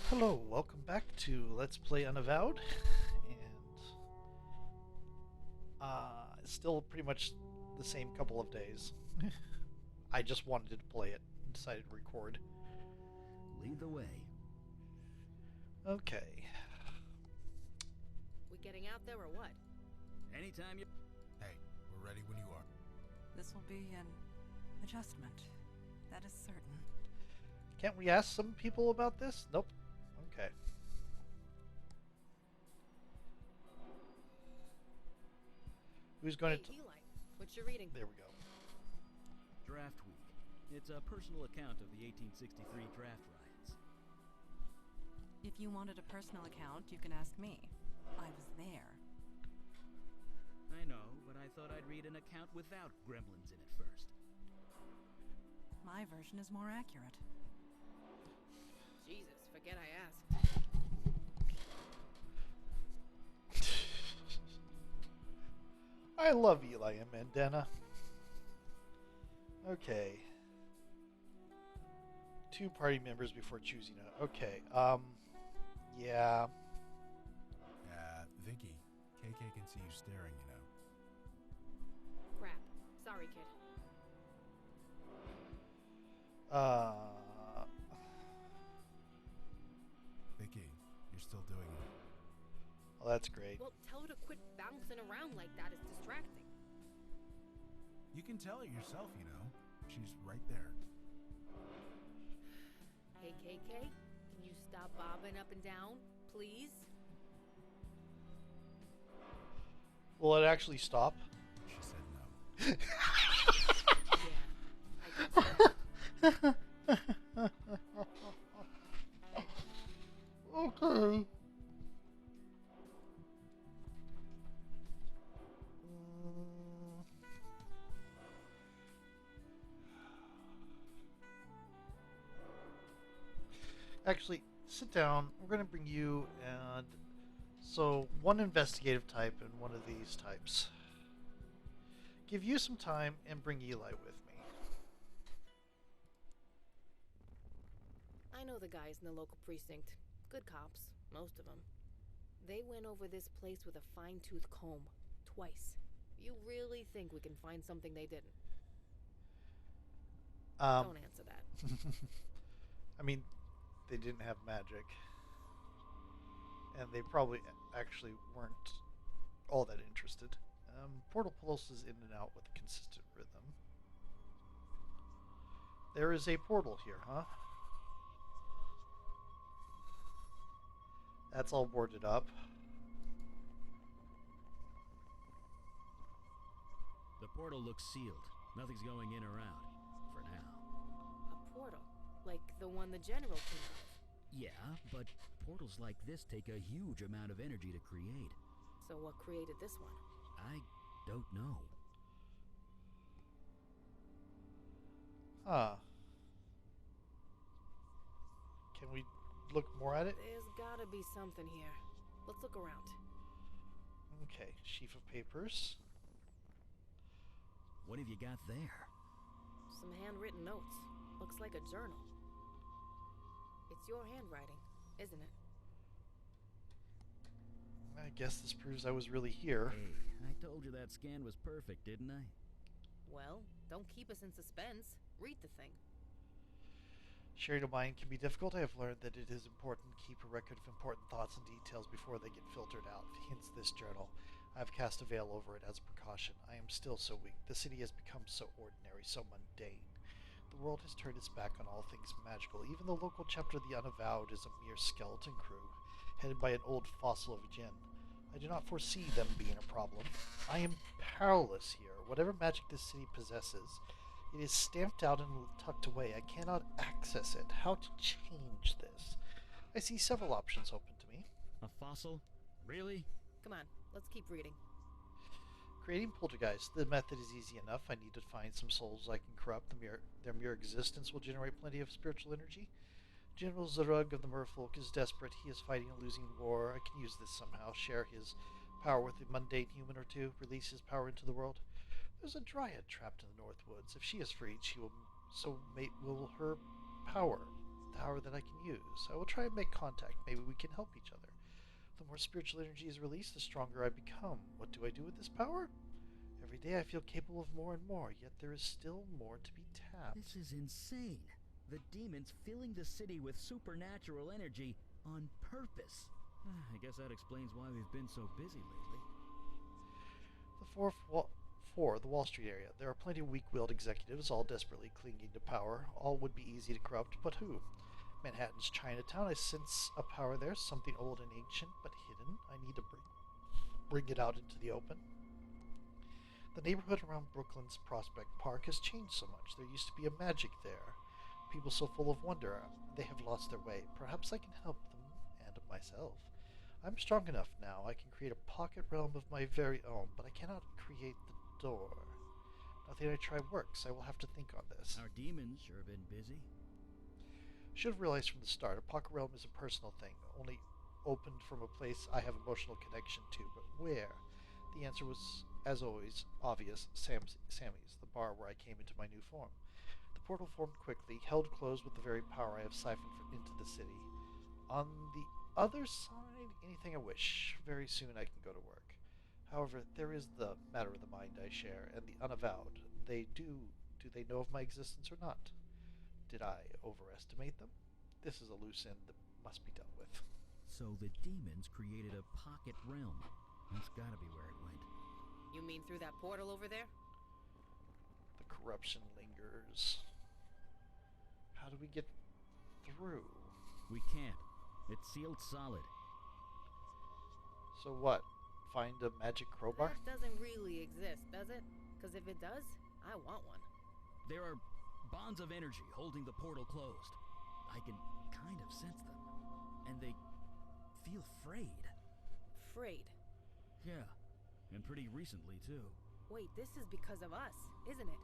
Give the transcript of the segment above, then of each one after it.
Hello, welcome back to Let's Play Unavowed, and it's still pretty much the same couple of days. I just wanted to play it and decided to record. Lead the way. Okay. We getting out there or what? Anytime you... Hey, we're ready when you are. This will be an adjustment. That is certain. Can't we ask some people about this? Nope. Okay. Who's going to... Eli, what you reading? There we go. Draft Week. It's a personal account of the 1863 draft riots. If you wanted a personal account, you can ask me. I was there. I know, but I thought I'd read an account without gremlins in it first. My version is more accurate. Jesus, forget I asked. I love Eli and Mandana. Okay. 2 party members before choosing a... Okay, yeah. Vicky, KK can see you staring, you know. Crap. Sorry, kid. Vicky, you're still doing it. Well, that's great. Well, tell her to quit bouncing around like that. It's distracting. You can tell it yourself, you know. She's right there. Hey, KK, can you stop bobbing up and down, please? Will it actually stop? She said no. Yeah, I guess so. Okay. Actually, sit down. We're going to bring you and so one investigative type and one of these types. Give you some time and bring Eli with me. I know the guys in the local precinct. Good cops, most of them. They went over this place with a fine-tooth comb. Twice. You really think we can find something they didn't? Don't answer that. I mean, they didn't have magic. And they probably actually weren't all that interested. Portal pulses in and out with a consistent rhythm. There is a portal here, huh? That's all boarded up. The portal looks sealed. Nothing's going in or out. For now. A portal? Like the one the General came out of? Yeah, but portals like this take a huge amount of energy to create. So what created this one? I don't know. Huh. Can we look more at it? There's gotta be something here. Let's look around. Okay, sheaf of papers. What have you got there? Some handwritten notes. Looks like a journal. It's your handwriting, isn't it? I guess this proves I was really here. Hey, I told you that scan was perfect, didn't I? Well, don't keep us in suspense. Read the thing. Sharing a mind can be difficult. I have learned that it is important to keep a record of important thoughts and details before they get filtered out. Hence this journal. I have cast a veil over it as a precaution. I am still so weak. The city has become so ordinary, so mundane. The world has turned its back on all things magical. Even the local chapter of the Unavowed is a mere skeleton crew, headed by an old fossil of a djinn. I do not foresee them being a problem. I am powerless here. Whatever magic this city possesses, it is stamped out and tucked away. I cannot access it. How to change this? I see several options open to me. A fossil? Really? Come on, let's keep reading. Creating poltergeists. The method is easy enough. I need to find some souls I can corrupt. Their mere existence will generate plenty of spiritual energy. General Zarug of the Merfolk is desperate. He is fighting a losing war. I can use this somehow. Share his power with a mundane human or two. Release his power into the world. There's a dryad trapped in the North Woods. If she is freed, she will will her power. power that I can use. I will try and make contact. Maybe we can help each other. The more spiritual energy is released, the stronger I become. What do I do with this power? Every day I feel capable of more and more, yet there is still more to be tapped. This is insane. The demons filling the city with supernatural energy on purpose. I guess that explains why we've been so busy lately. The Wall Street area. There are plenty of weak-willed executives, all desperately clinging to power. All would be easy to corrupt, but who? Manhattan's Chinatown. I sense a power there, something old and ancient, but hidden. I need to bring it out into the open. The neighborhood around Brooklyn's Prospect Park has changed so much. There used to be a magic there. People so full of wonder. They have lost their way. Perhaps I can help them and myself. I'm strong enough now. I can create a pocket realm of my very own, but I cannot create the door. Nothing I try works. I will have to think on this. Our demons sure been busy. Should have realized from the start, a pocket realm is a personal thing, only opened from a place I have emotional connection to, but where? The answer was, as always, obvious. Sammy's, the bar where I came into my new form. The portal formed quickly, held closed with the very power I have siphoned into the city. On the other side, anything I wish. Very soon I can go to work. However, there is the matter of the mind I share, and the Unavowed. Do they know of my existence or not? Did I overestimate them? This is a loose end that must be dealt with. So the demons created a pocket realm. That's gotta be where it went. You mean through that portal over there? The corruption lingers. How do we get through? We can't. It's sealed solid. So what? Find a magic crowbar? That doesn't really exist, does it? Because if it does, I want one. There are bonds of energy holding the portal closed. I can kind of sense them. And they feel frayed. Frayed? Yeah. And pretty recently, too. Wait, this is because of us, isn't it?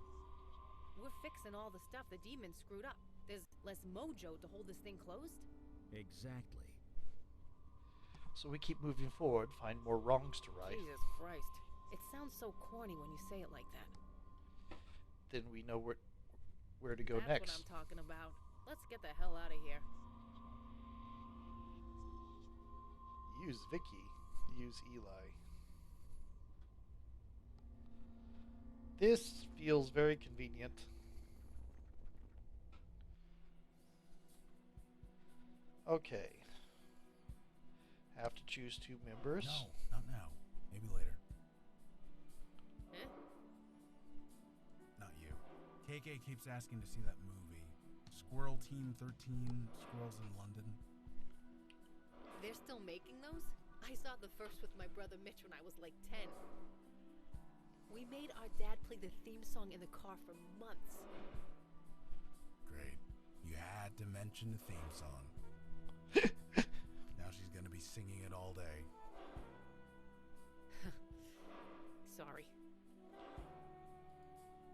We're fixing all the stuff the demons screwed up. There's less mojo to hold this thing closed? Exactly. So we keep moving forward, find more wrongs to right. Jesus Christ. It sounds so corny when you say it like that. Then we know where to go That's next. That's what I'm talking about. Let's get the hell out of here. Use Vicky. Use Eli. This feels very convenient. Okay. Have to choose two members. No, not now. Maybe later. Eh? Not you. KK keeps asking to see that movie. Squirrel Team 13, Squirrels in London. They're still making those? I saw the first with my brother Mitch when I was like 10. We made our dad play the theme song in the car for months. Great. You had to mention the theme song. Now she's gonna be singing it all day. Sorry.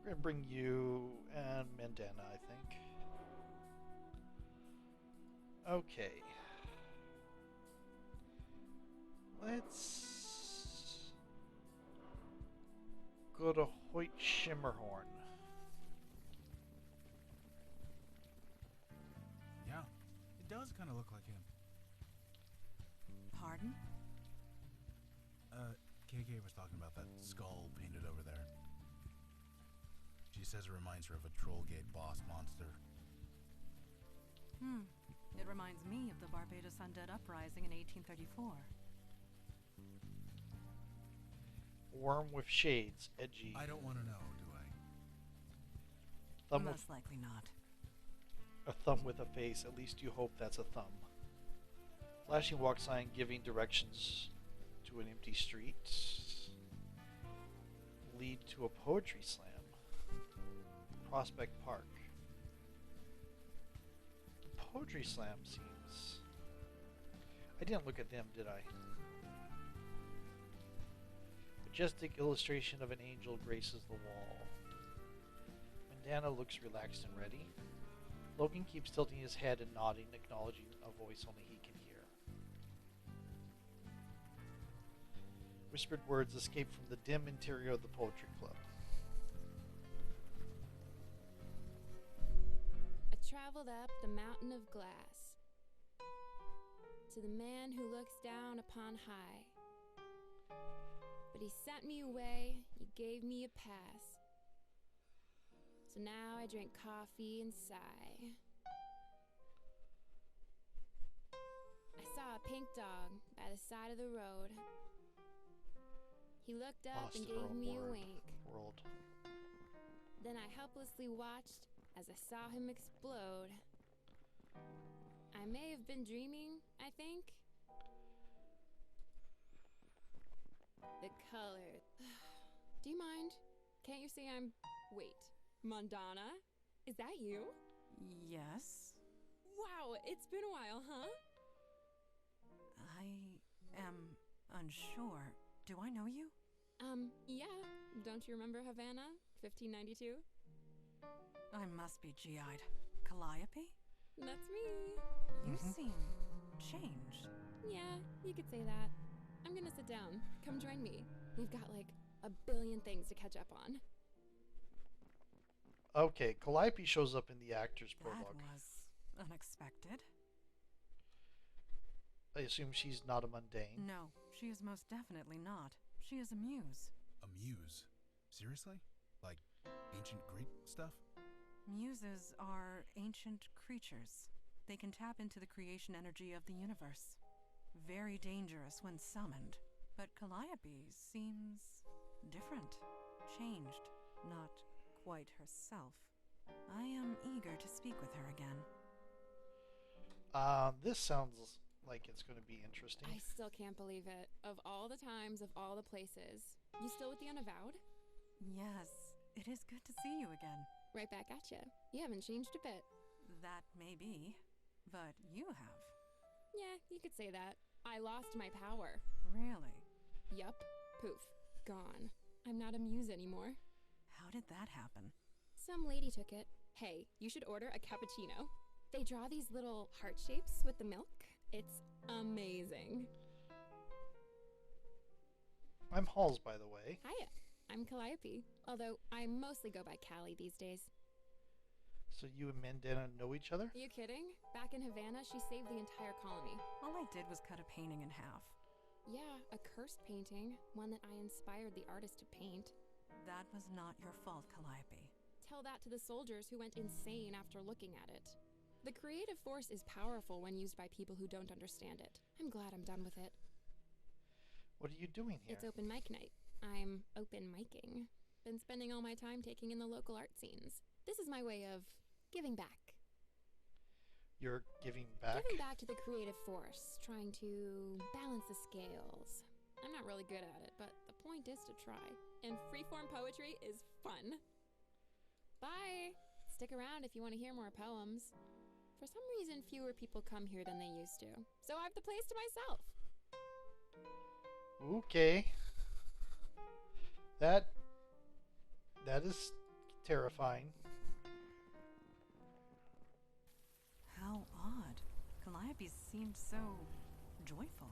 We're gonna bring you and Mandana, I think. Okay. Let's go to Hoyt Shimmerhorn. Yeah, it does kind of look like him. Pardon? KK was talking about that skull painted over there. She says it reminds her of a Trollgate boss monster. It reminds me of the Barbados Undead Uprising in 1834. Worm with shades, edgy. I don't want to know, do I? Thumb Most likely not. a thumb with a face. At least you hope that's a thumb. Flashing walk sign giving directions to an empty street. Lead to a poetry slam. Prospect Park. The poetry slam seems... I didn't look at them, did I? Majestic illustration of an angel graces the wall. Mandana looks relaxed and ready. Logan keeps tilting his head and nodding, acknowledging a voice only he can hear. Whispered words escape from the dim interior of the poetry club. A traveled up the mountain of glass to the man who looks down upon high. But he sent me away, he gave me a pass. So now I drink coffee and sigh. I saw a pink dog by the side of the road. He looked up Lost and her gave own me a wink. world. Then I helplessly watched as I saw him explode. I may have been dreaming, I think. The color. Do you mind? Can't you see I'm... Wait, Mondana? Is that you? Yes? Wow, it's been a while, huh? I am unsure. Do I know you? Yeah. Don't you remember Havana, 1592? I must be GI'd. Calliope? That's me. You seem changed. Yeah, you could say that. I'm gonna sit down. Come join me. We've got like a billion things to catch up on. Okay, Calliope shows up in the actor's That prologue. was unexpected. I assume she's not a mundane. No, she is most definitely not. She is a muse. A muse? Seriously? Like ancient Greek stuff? Muses are ancient creatures. They can tap into the creation energy of the universe. Very dangerous when summoned. But Calliope seems different, changed, not quite herself. I am eager to speak with her again. This sounds like it's going to be interesting. I still can't believe it. Of all the times, of all the places. You still with the Unavowed? Yes, it is good to see you again. Right back at you. You haven't changed a bit. That may be, but you have. Yeah, you could say that. I lost my power. Really? Yup. Poof. Gone. I'm not a muse anymore. How did that happen? Some lady took it. Hey, you should order a cappuccino. They draw these little heart shapes with the milk. It's amazing. I'm Halls, by the way. Hiya. I'm Calliope, although I mostly go by Callie these days. So you and Mandana know each other? Are you kidding? Back in Havana, she saved the entire colony. All I did was cut a painting in half. Yeah, a cursed painting, one that I inspired the artist to paint. That was not your fault, Calliope. Tell that to the soldiers who went insane after looking at it. The creative force is powerful when used by people who don't understand it. I'm glad I'm done with it. What are you doing here? It's open mic night. I'm open micing. Been spending all my time taking in the local art scenes. This is my way of giving back. You're giving back? Giving back to the creative force, trying to balance the scales. I'm not really good at it, but the point is to try. And freeform poetry is fun. Bye! Stick around if you want to hear more poems. For some reason, fewer people come here than they used to, so I have the place to myself. Okay. That is terrifying. How odd. Calliope seemed so joyful.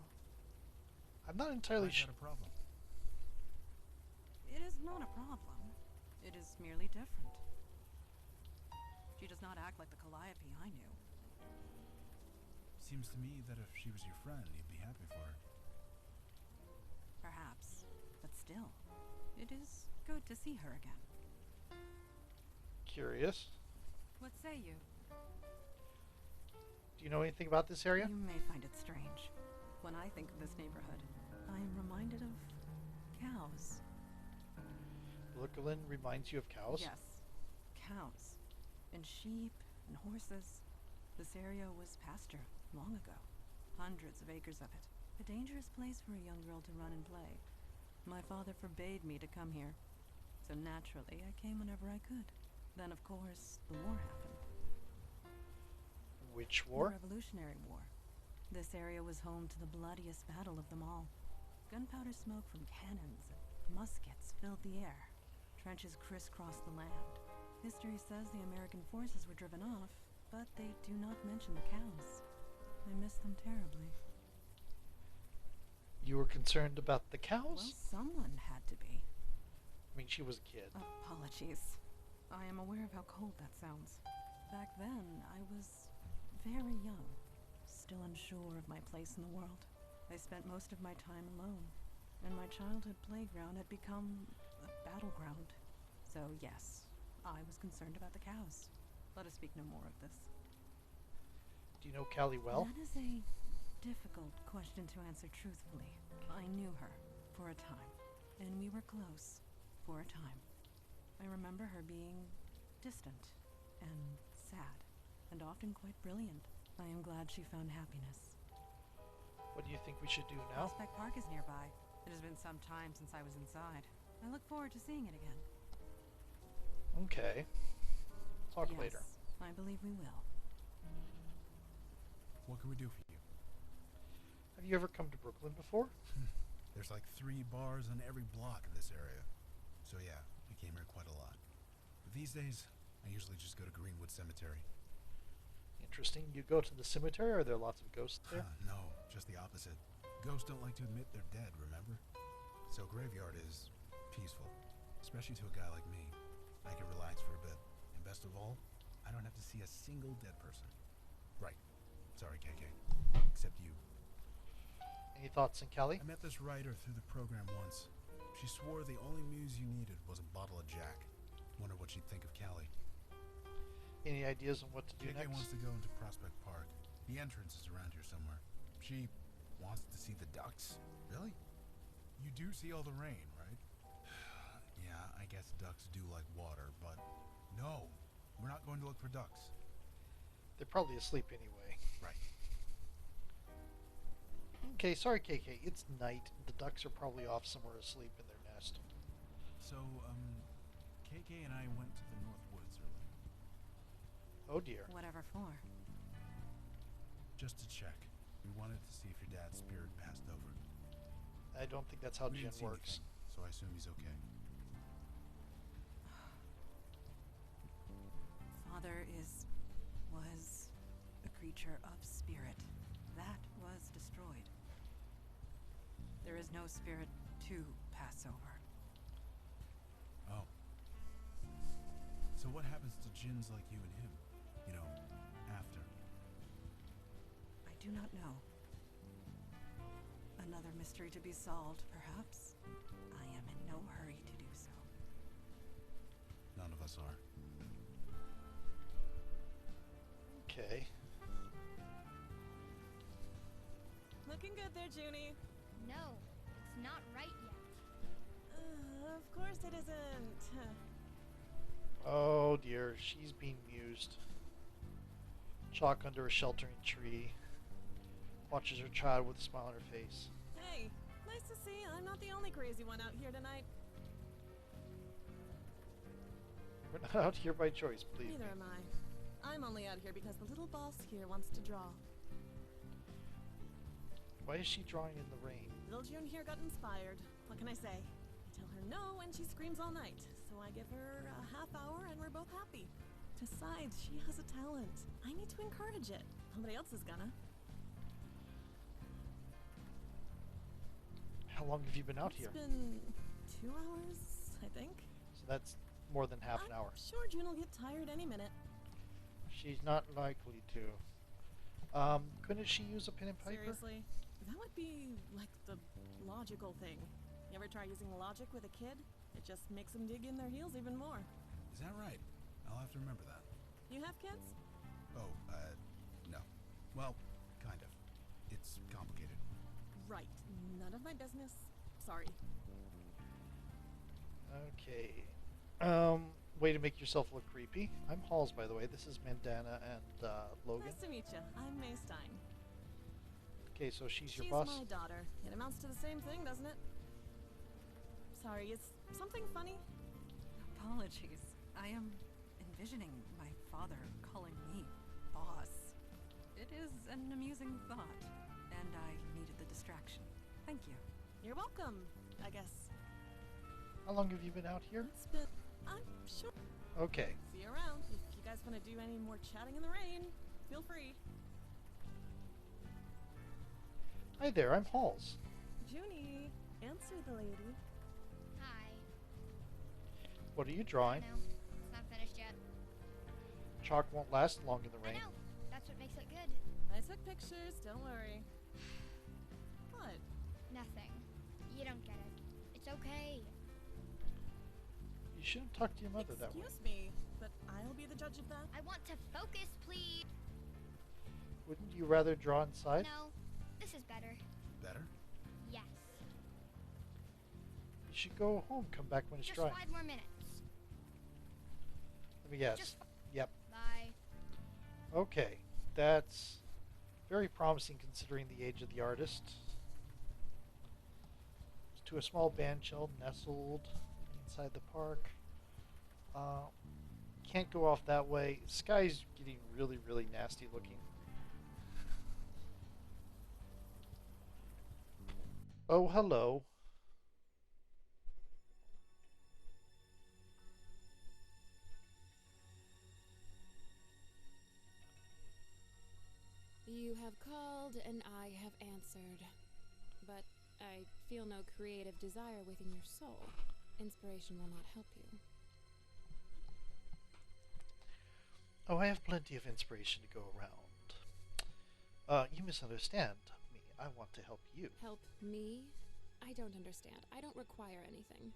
I'm not entirely Why is sure. that a problem? It is not a problem. It is merely different. She does not act like the Calliope I knew. Seems to me that if she was your friend, you'd be happy for her. Perhaps, but still, it is good to see her again. Curious. What say you? Do you know anything about this area? You may find it strange. When I think of this neighborhood, I am reminded of cows. Brooklyn reminds you of cows? Yes, cows. And sheep and horses. This area was pasture long ago. Hundreds of acres of it. A dangerous place for a young girl to run and play. My father forbade me to come here. So naturally, I came whenever I could. Then, of course, the war happened. Which The war? Revolutionary War. This area was home to the bloodiest battle of them all. Gunpowder smoke from cannons and muskets filled the air. Trenches crisscrossed the land. History says the American forces were driven off, but they do not mention the cows. I miss them terribly. You were concerned about the cows? Well, someone had to be. I mean, she was a kid. Apologies. I am aware of how cold that sounds. Back then, I was very young, still unsure of my place in the world. I spent most of my time alone, and my childhood playground had become a battleground. So yes, I was concerned about the cows. Let us speak no more of this. Do you know Callie well? That is a difficult question to answer truthfully. I knew her for a time, and we were close for a time. I remember her being distant and sad, and often quite brilliant. I am glad she found happiness. What do you think we should do now? Prospect Park is nearby. It has been some time since I was inside. I look forward to seeing it again. Okay. Talk Yes, later. I believe we will. What can we do for you? Have you ever come to Brooklyn before? There's like 3 bars on every block in this area. So yeah, I came here quite a lot. But these days, I usually just go to Greenwood Cemetery. Interesting. You go to the cemetery? Are there lots of ghosts there? No, just the opposite. Ghosts don't like to admit they're dead, remember? So graveyard is peaceful, especially to a guy like me. I can relax for a bit. And best of all, I don't have to see a single dead person. Right. Sorry, KK. Except you. Any thoughts on Callie? I met this writer through the program once. She swore the only muse you needed was a bottle of Jack. Wonder what she'd think of Callie. Any ideas on what to do KK next? wants to go into Prospect Park. The entrance is around here somewhere. She wants to see the ducks. Really? You do see all the rain, right? Yeah, I guess ducks do like water, but no, we're not going to look for ducks. They're probably asleep anyway. Right. Okay, sorry KK, it's night. The ducks are probably off somewhere asleep in their nest. So, KK and I went to the North Woods earlier. Oh dear. Whatever for. Just to check. We wanted to see if your dad's spirit passed over. I don't think that's how We Jin didn't see works. anything, so I assume he's okay. Father was a creature of spirit. That was destroyed. There is no spirit to pass over. Oh. So what happens to Jins like you and him? You know, after? I do not know. Another mystery to be solved, perhaps. I am in no hurry to do so. None of us are. Okay. Looking good there, Junie. No, it's not right yet. Of course it isn't. Oh dear, she's being mused. Chalk under a sheltering tree. Watches her child with a smile on her face. Hey, nice to see I'm not the only crazy one out here tonight. We're not out here by choice, please. Neither am I. I'm only out here because the little boss here wants to draw. Why is she drawing in the rain? Little June here got inspired. What can I say? I tell her no and she screams all night. So I give her a half hour and we're both happy. Besides, she has a talent. I need to encourage it. Nobody else is gonna. How long have you been out here? It's been 2 hours, I think. So that's more than half an hour. I'm sure June will get tired any minute. She's not likely to. Couldn't she use a pen and paper? Seriously? That would be like the logical thing. You ever try using logic with a kid? It just makes them dig in their heels even more. Is that right? I'll have to remember that. You have kids? Oh, no. Well, kind of. It's complicated. Right. None of my business. Sorry. Okay. Way to make yourself look creepy. I'm Halls, by the way. This is Mandana and Logan. Nice to meet you. I'm May Stein. Okay, so she's your She's boss. my daughter. It amounts to the same thing, doesn't it? Sorry, is something funny? Apologies. I am envisioning my father calling me boss. It is an amusing thought, and I needed the distraction. Thank you. You're welcome, I guess. How long have you been out here? It's been... I'm sure. Okay. See you around. If you guys want to do any more chatting in the rain, feel free. Hi there, I'm Halls. Junie, answer the lady. Hi. What are you I drawing? don't know. It's not finished yet. chalk won't last long in the I rain. know. That's what makes it good. I took pictures, don't worry. What? Nothing. You don't get it. It's okay. You shouldn't talk to your mother that way. Excuse me, but I'll be the judge of that. I want to focus, please. Wouldn't you rather draw inside? No, this is better. Better? Yes. You should go home, come back when it's Just dry. 5 more minutes. Let me guess. Just Yep. Bye. Okay. That's very promising considering the age of the artist. To a small bandshell nestled inside the park. Can't go off that way. Sky's getting really, really nasty looking. Oh, hello. You have called and I have answered. But I feel no creative desire within your soul. Inspiration will not help you. Oh, I have plenty of inspiration to go around. You misunderstand me. I want to help you. Help me? I don't understand. I don't require anything.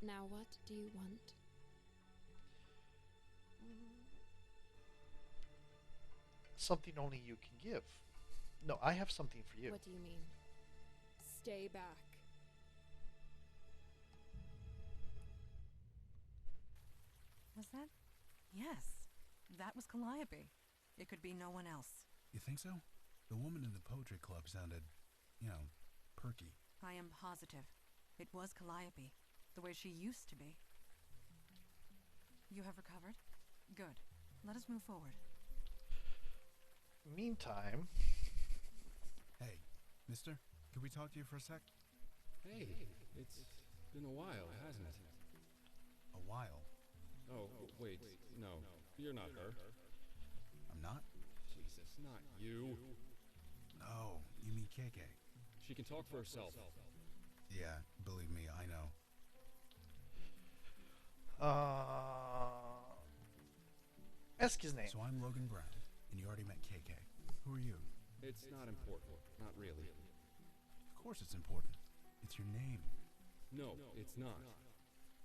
Now what do you want? Something only you can give. No, I have something for you. What do you mean? Stay back. Was that? Yes. That was Calliope. It could be no one else. You think so? The woman in the poetry club sounded, perky. I am positive. It was Calliope. The way she used to be. You have recovered? Good. Let us move forward. Meantime, Hey, mister, could we talk to you for a sec? Hey, it's been a while, hasn't it? A while. Oh, wait, no, you're not her. I'm not? Jesus, not you. Oh, you mean KK. She can talk for herself. Yeah, believe me, I know. ask his name. So I'm Logan Brown, and you already met KK. Who are you? It's not important, not really. Of course it's important. It's your name. No, it's not.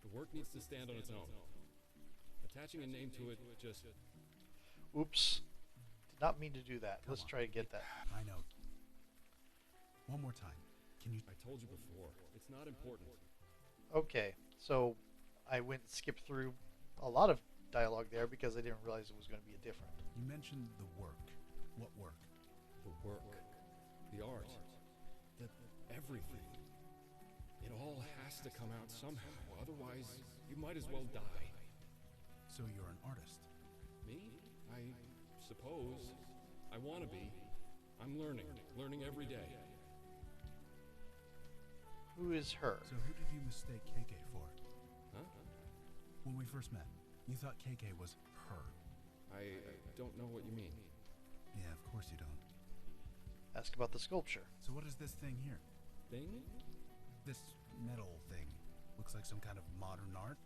The work needs to stand on its own. Attaching a name to it just... Oops. Did not mean to do that. Come Let's on. try to get that. I know. One more time. Can you... I told you before, it's not important. Okay, so I went and skipped through a lot of dialogue there because I didn't realize it was going to be a different. You mentioned the work. What work? The work, the art, the everything. It all has to come out somehow, otherwise you might as well die. So you're an artist. Me? I suppose. I want to be. I'm learning every day. Who is her? So who did you mistake KK for? Huh? When we first met, you thought KK was her. I don't know what you mean. Yeah, of course you don't. Ask about the sculpture. So what is this thing here? Thing? This metal thing. Looks like some kind of modern art.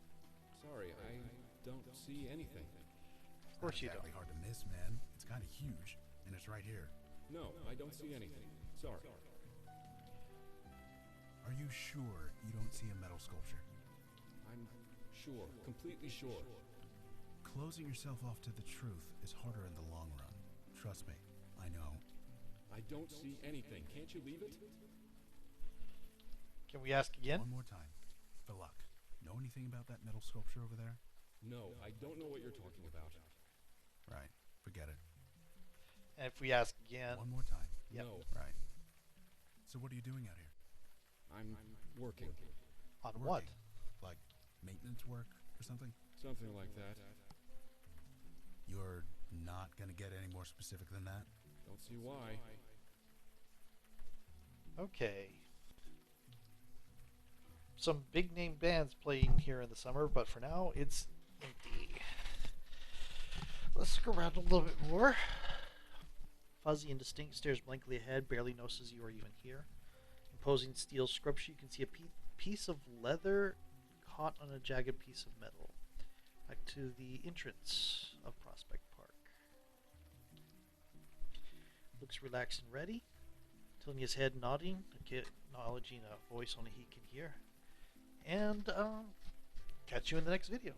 Sorry, I don't see anything. Of course you exactly don't. hard to miss, man. It's kind of huge, and it's right here. No, I don't see anything. Sorry. Are you sure you don't see a metal sculpture? I'm sure, completely sure. Closing yourself off to the truth is harder in the long run. Trust me, I know. I don't see anything. Can't you leave it? Can we ask again? One more time, for luck. Know anything about that metal sculpture over there? No, I don't know what you're talking about. Right, forget it. And if we ask again, One more time. Yep. No, Right. So what are you doing out here? I'm working. on what? Working. Like maintenance work or something? Something like that. You're not gonna get any more specific than that? Don't see why. Okay. Some big name bands playing here in the summer, but for now it's empty. Let's look around a little bit more. Fuzzy indistinct stares blankly ahead, barely notices you are even here. Imposing steel sculpture, you can see a piece of leather caught on a jagged piece of metal. Back to the entrance of Prospect Park. Looks relaxed and ready. Tilting his head, nodding, acknowledging a voice only he can hear. And catch you in the next video.